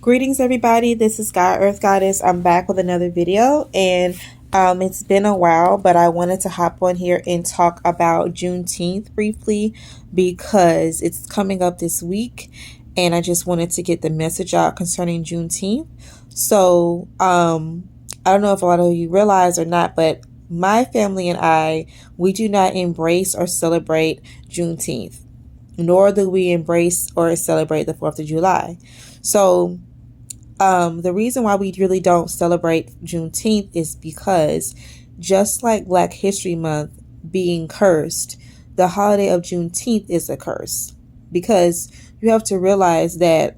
Greetings, everybody. This is God Earth Goddess. I'm back with another video, and it's been a while, but I wanted to hop on here and talk about Juneteenth briefly because it's coming up this week, and I just wanted to get the message out concerning Juneteenth. So, I don't know if a lot of you realize or not, but my family and I, we do not embrace or celebrate Juneteenth, nor do we embrace or celebrate the 4th of July. So, the reason why we really don't celebrate Juneteenth is because just like Black History Month being cursed, the holiday of Juneteenth is a curse. Because you have to realize that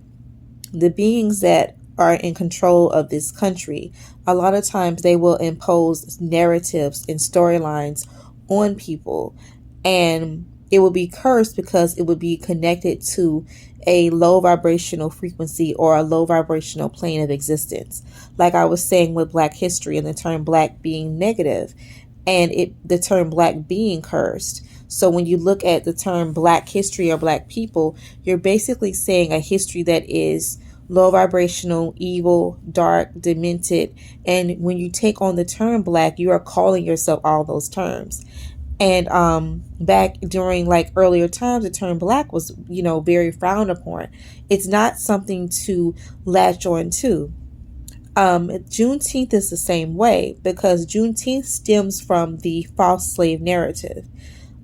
the beings that are in control of this country, a lot of times they will impose narratives and storylines on people. And it will be cursed because it would be connected to a low vibrational frequency or a low vibrational plane of existence. Like I was saying with Black history and the term Black being negative and the term Black being cursed. So when you look at the term Black history or Black people, you're basically saying a history that is low vibrational, evil, dark, demented. And when you take on the term Black, you are calling yourself all those terms. And back during like earlier times, the term Black was, very frowned upon. It's not something to latch on to. Juneteenth is the same way because Juneteenth stems from the false slave narrative.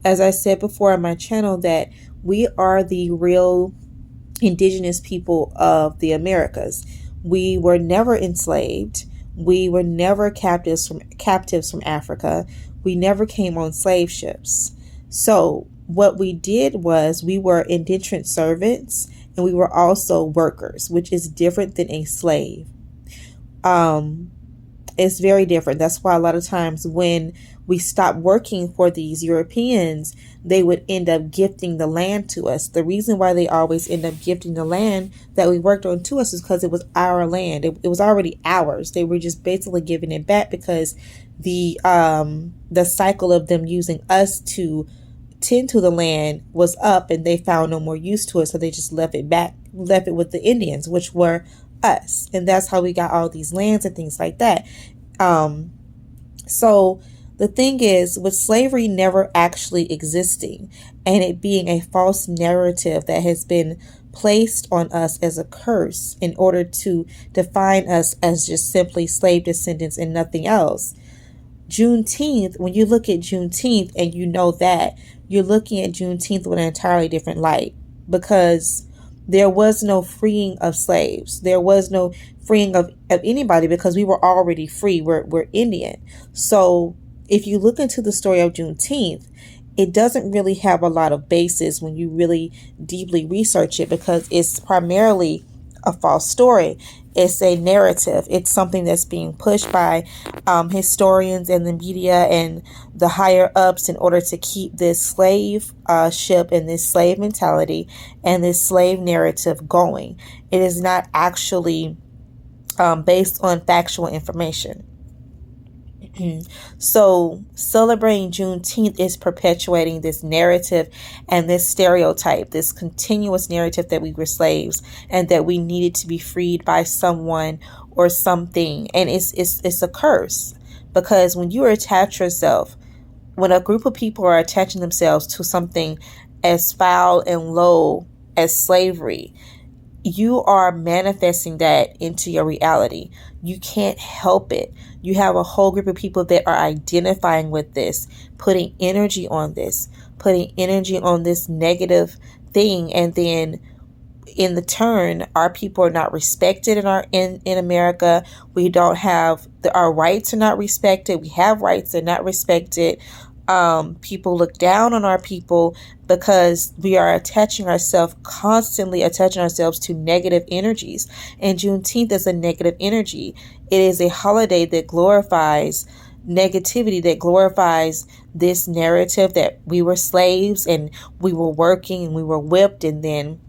As I said before on my channel, that we are the real indigenous people of the Americas. We were never enslaved. We were never captives from Africa. We never came on slave ships. So what we did was we were indentured servants and we were also workers, which is different than a slave. It's very different. That's why a lot of times when we stopped working for these Europeans, they would end up gifting the land to us. The reason why they always end up gifting the land that we worked on to us is because it was our land. It was already ours. They were just basically giving it back because the cycle of them using us to tend to the land was up and they found no more use to it. So they just left it with the Indians, which were us. And that's how we got all these lands and things like that. So the thing is, with slavery never actually existing and it being a false narrative that has been placed on us as a curse in order to define us as just simply slave descendants and nothing else. Juneteenth, when you look at Juneteenth and you know that, you're looking at Juneteenth with an entirely different light because there was no freeing of slaves. There was no freeing of anybody because we were already free. We're Indian. So if you look into the story of Juneteenth, it doesn't really have a lot of basis when you really deeply research it because it's primarily a false story. It's a narrative. It's something that's being pushed by historians and the media and the higher ups in order to keep this slave ship and this slave mentality and this slave narrative going. It is not actually based on factual information. So celebrating Juneteenth is perpetuating this narrative and this stereotype, this continuous narrative that we were slaves and that we needed to be freed by someone or something. And it's a curse because when you attach yourself, when a group of people are attaching themselves to something as foul and low as slavery, you are manifesting that into your reality. You can't help it. You have a whole group of people that are identifying with this, putting energy on this negative thing. And then in the turn, our people are not respected in America. We don't have our rights are not respected. We have rights, they're not respected. People look down on our people because we are constantly attaching ourselves to negative energies. And Juneteenth is a negative energy. It is a holiday that glorifies negativity, that glorifies this narrative that we were slaves and we were working and we were whipped and then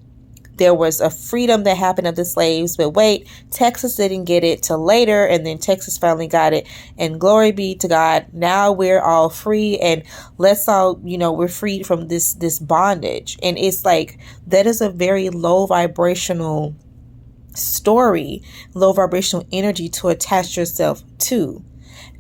there was a freedom that happened of the slaves, but wait, Texas didn't get it till later, and then Texas finally got it, and glory be to God, now we're all free, and let's all, we're freed from this bondage. And it's like, that is a very low vibrational story, low vibrational energy to attach yourself to.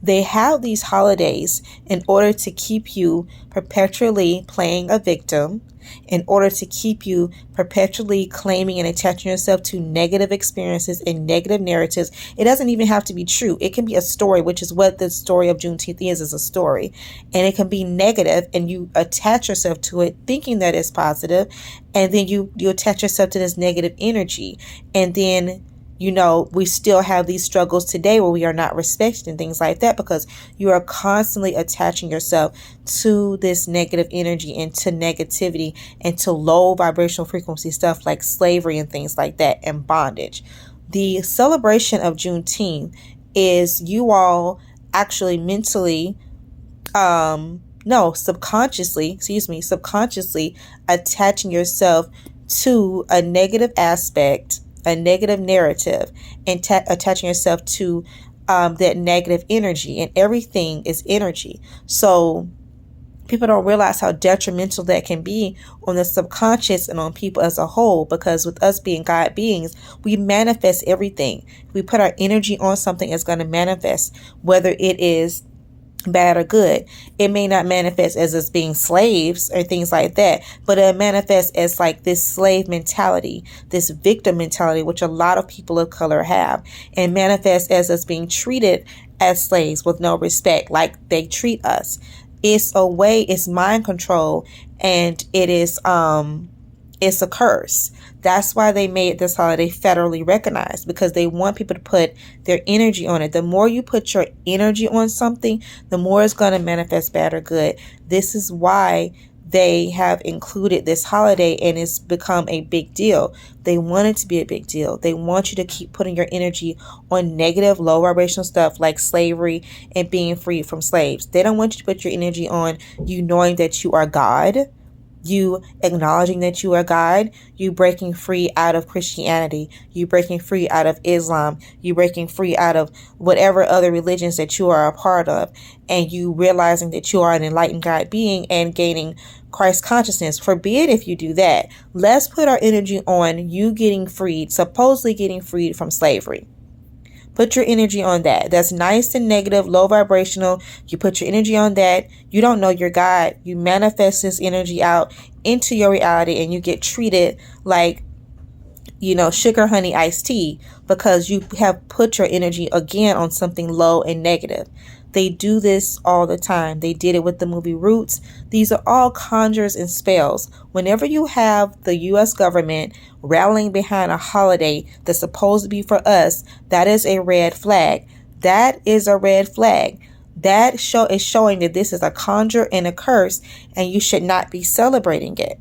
They have these holidays in order to keep you perpetually playing a victim, in order to keep you perpetually claiming and attaching yourself to negative experiences and negative narratives. It doesn't even have to be true. It can be a story, which is what the story of Juneteenth is a story. And it can be negative, and you attach yourself to it thinking that it's positive, and then you attach yourself to this negative energy. And then we still have these struggles today where we are not respected and things like that, because you are constantly attaching yourself to this negative energy and to negativity and to low vibrational frequency stuff like slavery and things like that, and bondage. The celebration of Juneteenth is you all actually mentally, subconsciously attaching yourself to a negative aspect, a negative narrative, and attaching yourself to that negative energy. And everything is energy. So people don't realize how detrimental that can be on the subconscious and on people as a whole, because with us being God beings, we manifest everything. If we put our energy on something, it's going to manifest, whether it is bad or good. It may not manifest as us being slaves or things like that, but it manifests as like this slave mentality, this victim mentality, which a lot of people of color have, and manifests as us being treated as slaves with no respect, like they treat us. It's a way, it's mind control, and it's a curse. That's why they made this holiday federally recognized, because they want people to put their energy on it. The more you put your energy on something, the more it's going to manifest bad or good. This is why they have included this holiday, and it's become a big deal. They want it to be a big deal. They want you to keep putting your energy on negative, low vibrational stuff like slavery and being freed from slaves. They don't want you to put your energy on you knowing that you are God, you acknowledging that you are God, you breaking free out of Christianity, you breaking free out of Islam, you breaking free out of whatever other religions that you are a part of, and you realizing that you are an enlightened God being and gaining Christ consciousness. Forbid if you do that. Let's put our energy on you getting freed, supposedly getting freed from slavery. Put your energy on that. That's nice and negative, low vibrational. You put your energy on that. You don't know your God. You manifest this energy out into your reality, and you get treated like, sugar, honey, iced tea, because you have put your energy again on something low and negative. They do this all the time. They did it with the movie Roots. These are all conjures and spells. Whenever you have the U.S. government rallying behind a holiday that's supposed to be for us, that is a red flag. That is a red flag. That is showing that this is a conjure and a curse, and you should not be celebrating it.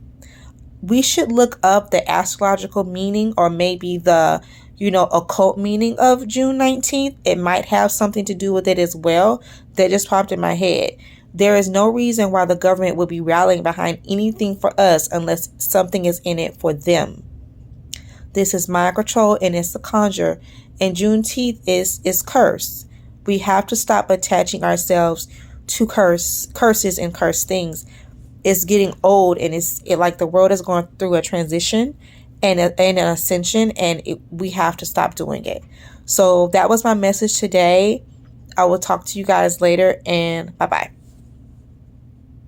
We should look up the astrological meaning, or maybe the occult meaning of June 19th. It might have something to do with it as well. That just popped in my head. There is no reason why the government would be rallying behind anything for us unless something is in it for them. This is mind control, and it's a conjure. And Juneteenth is cursed. We have to stop attaching ourselves to curses and cursed things. It's getting old, and it's like the world is going through a transition and an ascension, and we have to stop doing it. So that was my message today. I will talk to you guys later, and bye-bye.